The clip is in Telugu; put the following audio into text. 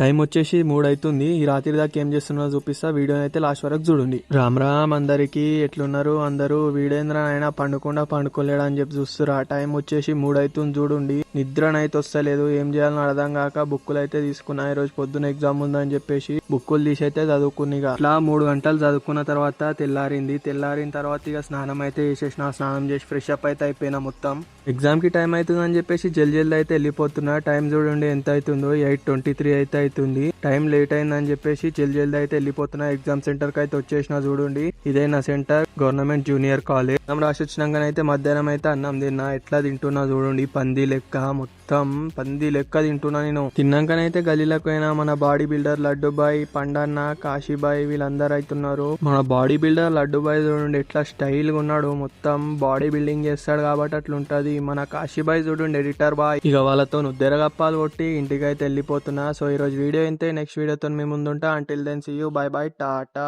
టైం వచ్చేసి 3 అవుతుంది. ఈ రాత్రి దాకా ఏం చేస్తున్నా చూపిస్తా. వీడియోని అయితే లాస్ట్ వరకు చూడండి. రామ్ రామ్ అందరికి ఎట్లున్నారు అందరూ. వీడేంద్ర అయినా పండుకోలేడా అని చెప్పి చూస్తురా. టైం వచ్చేసి 3 అవుతుంది చూడండి. నిద్రనైతే వస్తలేదు. ఏం చేయాలని అర్థం కాక బుక్కులు అయితే తీసుకున్నా. ఈ రోజు పొద్దున ఎగ్జామ్ ఉందని చెప్పేసి బుక్కులు తీసి అయితే చదువుకునిగా. ఇట్లా 3 గంటలు చదువుకున్న తర్వాత తెల్లారిన తర్వాత ఇక స్నానం అయితే చేసేసిన. స్నానం చేసి ఫ్రెష్ అప్ అయితే అయిపోయినా మొత్తం. ఎగ్జామ్ కి టైం అవుతుందని చెప్పేసి జల్దీ అయితే వెళ్ళిపోతున్నా. టైం చూడండి ఎంత అవుతుందో, 8:23 అయితే అవుతుంది. టైం లేట్ అయిందని చెప్పేసి జల్దీ అయితే వెళ్ళిపోతున్నా. ఎగ్జామ్ సెంటర్ కి అయితే వచ్చేసిన చూడండి. ఇదే నా centre, government junior college. Exam రాసి వచ్చినాకనైతే మధ్యాహ్నం అయితే అన్నం తిన్నా. ఎట్లా తింటున్నా చూడండి. పంది లెక్క, మొత్తం పంది లెక్క తింటున్నా నేను. తిన్నాకనైతే గలీలకు పోయినా. మన బాడీ బిల్డర్ లడ్డుబాయ్, పండన్న, కాశీబాయ్ వీళ్ళందరూ అవుతున్నారు. మన బాడీ బిల్డర్ లడ్డుబాయ్ చూడండి ఎట్లా స్టైల్ గా ఉన్నాడు. మొత్తం బాడీ బిల్డింగ్ చేస్తాడు కాబట్టి అట్లుంటది. మన కాశీబాయ్ చూడండి ఎడిటర్ బాయ్. ఇక వాళ్ళతో ఉద్దెరగప్పాలు కొట్టి ఇంటికి అయితే వెళ్ళిపోతున్నా. సో ఈ రోజు వీడియో ఇంతే. నెక్స్ట్ వీడియోతో మీ ముందుంటా. Until then see you, bye bye, Tata.